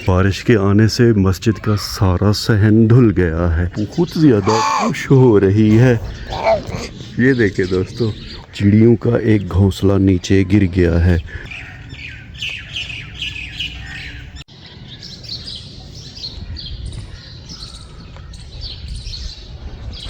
बारिश के आने से मस्जिद का सारा सहन धुल गया है। बहुत ज़्यादा खुश हो रही है। ये देखिए दोस्तों, चिड़ियों का एक घोंसला नीचे गिर गया है।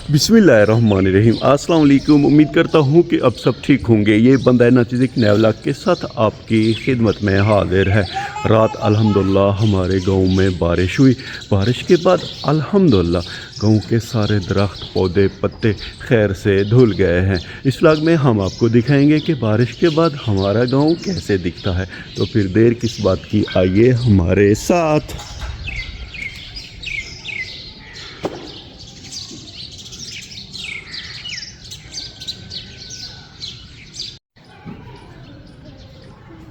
बिस्मिल्लाहिर्रहमानिर्रहीम। अस्सलाम वालेकुम। उम्मीद करता हूँ कि अब सब ठीक होंगे। ये बंदा नाचिज़ एक नए व्लॉग के साथ आपकी खिदमत में हाजिर है। रात अल्हम्दुलिल्लाह हमारे गांव में बारिश हुई। बारिश के बाद अल्हम्दुलिल्लाह गांव के सारे दरख्त पौधे पत्ते खैर से धुल गए हैं। इस व्लॉग में हम आपको दिखाएंगे कि बारिश के बाद हमारा गाँव कैसे दिखता है। तो फिर देर किस बात की, आइए हमारे साथ।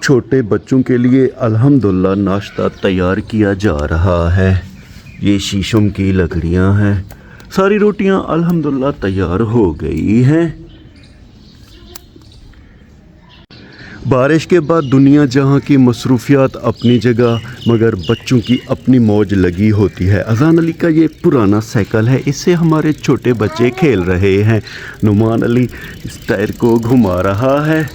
छोटे बच्चों के लिए अल्हम्दुलिल्लाह नाश्ता तैयार किया जा रहा है। ये शीशम की लकड़ियां हैं। सारी रोटियां अल्हम्दुलिल्लाह तैयार हो गई हैं। बारिश के बाद दुनिया जहां की मसरूफियात अपनी जगह, मगर बच्चों की अपनी मौज लगी होती है। अजान अली का ये पुराना साइकिल है, इससे हमारे छोटे बच्चे खेल रहे हैं। नुमान अली इस टायर को घुमा रहा है।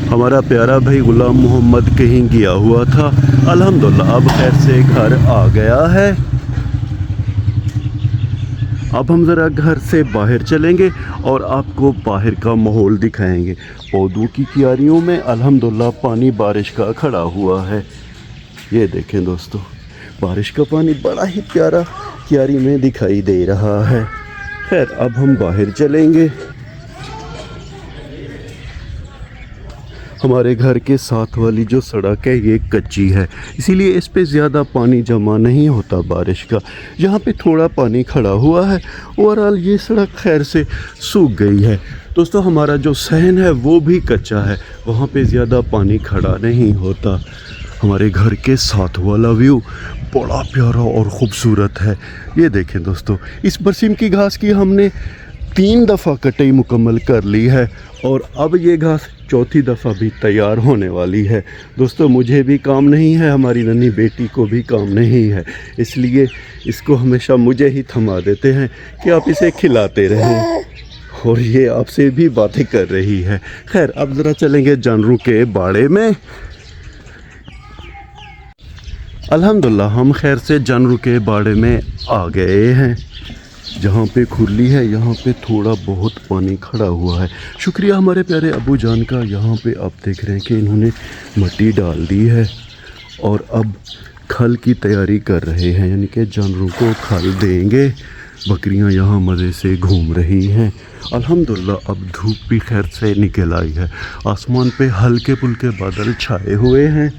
हमारा प्यारा भाई गुलाम मोहम्मद कहीं गया हुआ था, अल्हम्दुलिल्लाह अब खैर से घर आ गया है। अब हम ज़रा घर से बाहर चलेंगे और आपको बाहर का माहौल दिखाएंगे। पौधों की क्यारियों में अल्हम्दुलिल्लाह पानी बारिश का खड़ा हुआ है। ये देखें दोस्तों, बारिश का पानी बड़ा ही प्यारा क्यारी में दिखाई दे रहा है। खैर अब हम बाहर चलेंगे। हमारे घर के साथ वाली जो सड़क है ये कच्ची है, इसीलिए इस पे ज़्यादा पानी जमा नहीं होता बारिश का। यहाँ पे थोड़ा पानी खड़ा हुआ है। ओवरऑल ये सड़क खैर से सूख गई है। दोस्तों हमारा जो सहन है वो भी कच्चा है, वहाँ पे ज़्यादा पानी खड़ा नहीं होता। हमारे घर के साथ वाला व्यू बड़ा प्यारा और ख़ूबसूरत है। ये देखें दोस्तों, इस बरसीम की घास की हमने 3 दफ़ा कटाई मुकम्मल कर ली है और अब ये घास चौथी दफ़ा भी तैयार होने वाली है। दोस्तों मुझे भी काम नहीं है, हमारी नन्ही बेटी को भी काम नहीं है, इसलिए इसको हमेशा मुझे ही थमा देते हैं कि आप इसे खिलाते रहें, और ये आपसे भी बातें कर रही है। खैर अब ज़रा चलेंगे जानवरों के बाड़े में। अल्हम्दुलिल्लाह हम खैर से जानवरों के बाड़े में आ गए हैं। जहाँ पे खुरली है यहाँ पे थोड़ा बहुत पानी खड़ा हुआ है। शुक्रिया हमारे प्यारे अबू जान का। यहाँ पे आप देख रहे हैं कि इन्होंने मिट्टी डाल दी है और अब खल की तैयारी कर रहे हैं, यानी कि जानवरों को खल देंगे। बकरियाँ यहाँ मज़े से घूम रही हैं। अल्हम्दुलिल्लाह अब धूप भी खैर से निकल आई है। आसमान पे हल्के फुल्के बादल छाए हुए हैं।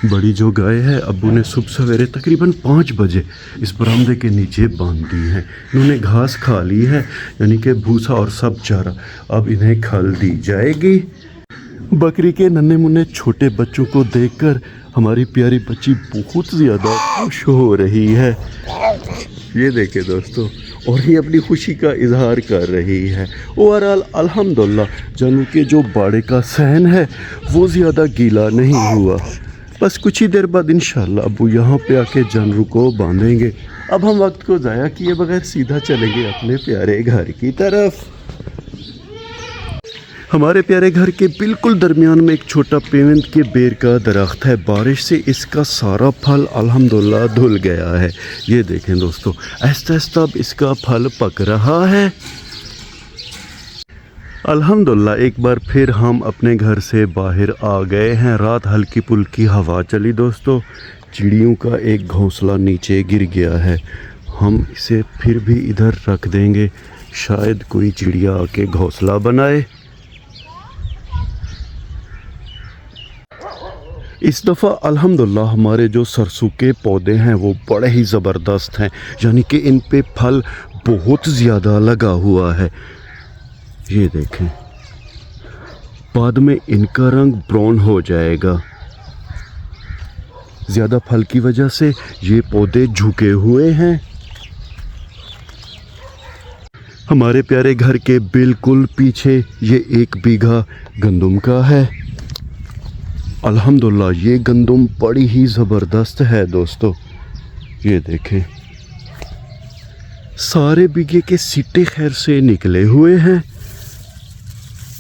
बड़ी जो गाय है अब्बू ने सुबह सवेरे तकरीबन 5 बजे इस बरामदे के नीचे बांध दी है। इन्होंने घास खा ली है, यानी कि भूसा और सब चारा। अब इन्हें खल दी जाएगी। बकरी के नन्हे मुन्ने छोटे बच्चों को देखकर हमारी प्यारी बच्ची बहुत ज़्यादा खुश हो रही है। ये देखे दोस्तों, और ये अपनी खुशी का इजहार कर रही है। ओवरऑल अल्हम्दुलिल्लाह जानवर के जो बाड़े का सहन है वो ज़्यादा गीला नहीं हुआ। बस कुछ ही देर बाद इंशाल्लाह अबू यहाँ पे आके जानवरों को बांधेंगे। अब हम वक्त को ज़ाया किए बगैर सीधा चलेंगे अपने प्यारे घर की तरफ। हमारे प्यारे घर के बिल्कुल दरमियान में एक छोटा पेवंद के बेर का दरख्त है। बारिश से इसका सारा फल अल्हम्दुलिल्लाह धुल गया है। ये देखें दोस्तों, आहिस्ता आहिस्ता अब इसका फल पक रहा है। अल्हम्दुलिल्लाह एक बार फिर हम अपने घर से बाहर आ गए हैं। रात हल्की पुल्की हवा चली दोस्तों। चिड़ियों का एक घोंसला नीचे गिर गया है। हम इसे फिर भी इधर रख देंगे, शायद कोई चिड़िया आके घोंसला बनाए। इस दफ़ा अल्हम्दुलिल्लाह हमारे जो सरसों के पौधे हैं वो बड़े ही ज़बरदस्त हैं, यानी कि इन पे फल बहुत ज़्यादा लगा हुआ है। ये देखें, बाद में इनका रंग ब्राउन हो जाएगा। ज़्यादा फल की वजह से ये पौधे झुके हुए हैं। हमारे प्यारे घर के बिल्कुल पीछे ये 1 बीघा गंदम का है। अल्हम्दुलिल्लाह ये गंदम बड़ी ही ज़बरदस्त है दोस्तों। ये देखें सारे बीघे के सिट्टे खैर से निकले हुए हैं।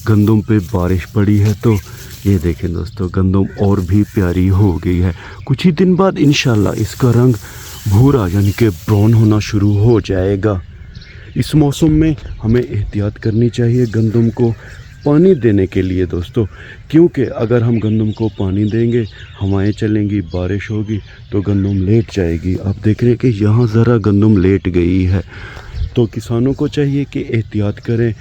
गंदम पे बारिश पड़ी है तो ये देखें दोस्तों गंदम और भी प्यारी हो गई है। कुछ ही दिन बाद इंशाल्लाह इसका रंग भूरा यानी कि ब्राउन होना शुरू हो जाएगा। इस मौसम में हमें एहतियात करनी चाहिए गंदम को पानी देने के लिए दोस्तों, क्योंकि अगर हम गंदम को पानी देंगे, हवाएं चलेंगी, बारिश होगी तो गंदम लेट जाएगी। आप देख रहे हैं कि यहाँ ज़रा गंदम लेट गई है। तो किसानों को चाहिए कि एहतियात करें।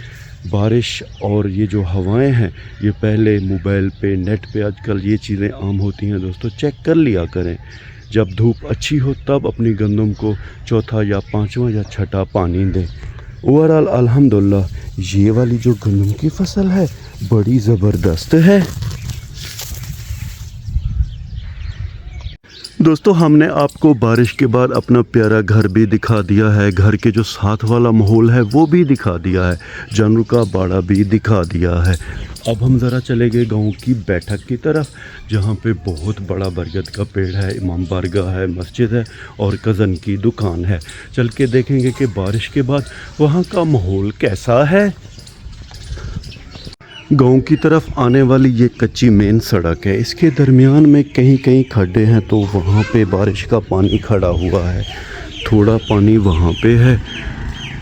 बारिश और ये जो हवाएं हैं ये पहले मोबाइल पे नेट पे आजकल ये चीज़ें आम होती हैं दोस्तों, चेक कर लिया करें। जब धूप अच्छी हो तब अपनी गंदम को चौथा या पाँचवा या छठा पानी दें। ओवरऑल अल्हम्दुलिल्लाह ये वाली जो गंदम की फसल है बड़ी ज़बरदस्त है। दोस्तों हमने आपको बारिश के बाद अपना प्यारा घर भी दिखा दिया है, घर के जो साथ वाला माहौल है वो भी दिखा दिया है, जानवर का बाड़ा भी दिखा दिया है। अब हम ज़रा चले गए गांव की बैठक की तरफ, जहां पे बहुत बड़ा बरगद का पेड़ है, इमाम बारगाह है, मस्जिद है और कज़न की दुकान है। चल के देखेंगे कि बारिश के बाद वहां का माहौल कैसा है। गांव की तरफ आने वाली ये कच्ची मेन सड़क है, इसके दरमियान में कहीं कहीं खड्डे हैं तो वहाँ पे बारिश का पानी खड़ा हुआ है। थोड़ा पानी वहाँ पे है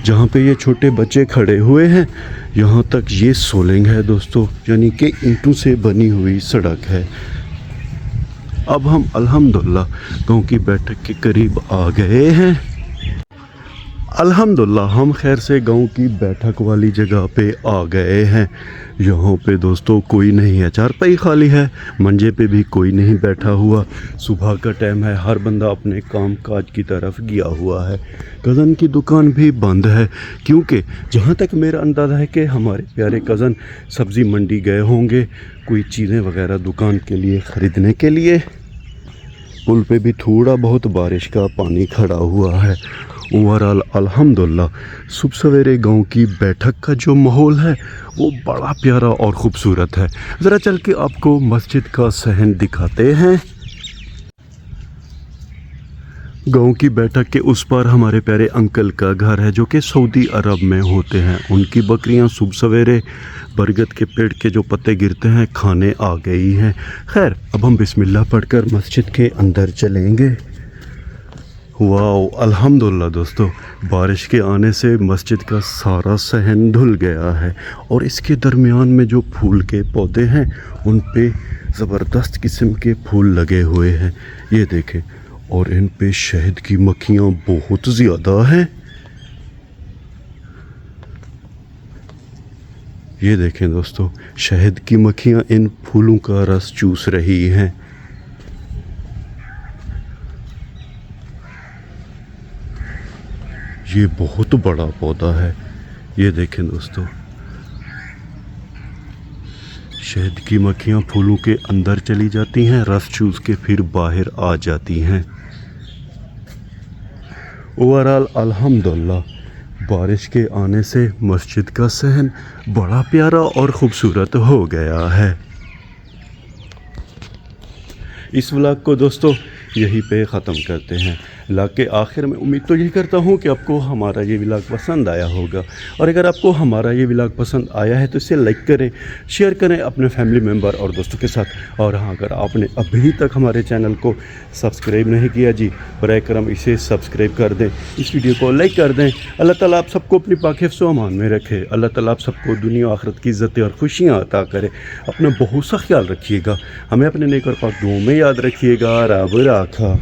जहाँ पे ये छोटे बच्चे खड़े हुए हैं। यहाँ तक ये सोलिंग है दोस्तों, यानी कि ईंटों से बनी हुई सड़क है। अब हम अल्हम्दुलिल्लाह गांव की बैठक के करीब आ गए हैं। अल्हम्दुलिल्लाह हम खैर से गांव की बैठक वाली जगह पे आ गए हैं। यहाँ पे दोस्तों कोई नहीं है, चारपाई खाली है, मंजे पे भी कोई नहीं बैठा हुआ। सुबह का टाइम है, हर बंदा अपने काम काज की तरफ गया हुआ है। कज़न की दुकान भी बंद है, क्योंकि जहाँ तक मेरा अंदाज़ा है कि हमारे प्यारे कज़न सब्ज़ी मंडी गए होंगे कोई चीज़ें वगैरह दुकान के लिए ख़रीदने के लिए। पुल पे भी थोड़ा बहुत बारिश का पानी खड़ा हुआ है। ओवरऑल अल्हम्दुलिल्लाह सुबह सवेरे गांव की बैठक का जो माहौल है वो बड़ा प्यारा और ख़ूबसूरत है। ज़रा चल के आपको मस्जिद का सहन दिखाते हैं। गांव की बैठक के उस पार हमारे प्यारे अंकल का घर है जो कि सऊदी अरब में होते हैं। उनकी बकरियां सुबह सवेरे बरगद के पेड़ के जो पत्ते गिरते हैं खाने आ गई हैं। खैर अब हम बिस्मिल्लाह पढ़कर मस्जिद के अंदर चलेंगे। वाह अल्हम्दुलिल्लाह दोस्तों बारिश के आने से मस्जिद का सारा सहन धुल गया है और इसके दरमियान में जो फूल के पौधे हैं उन पे ज़बरदस्त किस्म के फूल लगे हुए हैं। ये देखें, और इन पे शहद की मक्खियाँ बहुत ज़्यादा हैं। ये देखें दोस्तों शहद की मक्खियाँ इन फूलों का रस चूस रही हैं। ये बहुत बड़ा पौधा है। ये देखें दोस्तों शहद की मक्खियाँ फूलों के अंदर चली जाती हैं, रस चूस के फिर बाहर आ जाती हैं। ओवरऑल अल्हम्दुलिल्लाह बारिश के आने से मस्जिद का सहन बड़ा प्यारा और ख़ूबसूरत हो गया है। इस व्लॉग को दोस्तों यहीं पे ख़त्म करते हैं। व्लॉग के आखिर में उम्मीद तो यही करता हूँ कि आपको हमारा ये व्लॉग पसंद आया होगा, और अगर आपको हमारा ये व्लॉग पसंद आया है तो इसे लाइक करें, शेयर करें अपने फैमिली मेम्बर और दोस्तों के साथ। और हाँ, अगर आपने अभी तक हमारे चैनल को सब्सक्राइब नहीं किया जी, बराए करम इसे सब्सक्राइब कर दें, इस वीडियो को लाइक कर दें। अल्लाह ताला आप सबको अपनी पाक हिफ्ज़ व अमान में रखे। अल्लाह ताला आप सबको दुनिया और आखिरत की इज़्ज़तें और खुशियाँ अता करे। अपना बहुत सा ख्याल रखिएगा, हमें अपने नेक और पाक दुआओं में याद रखिएगा। रब राखा।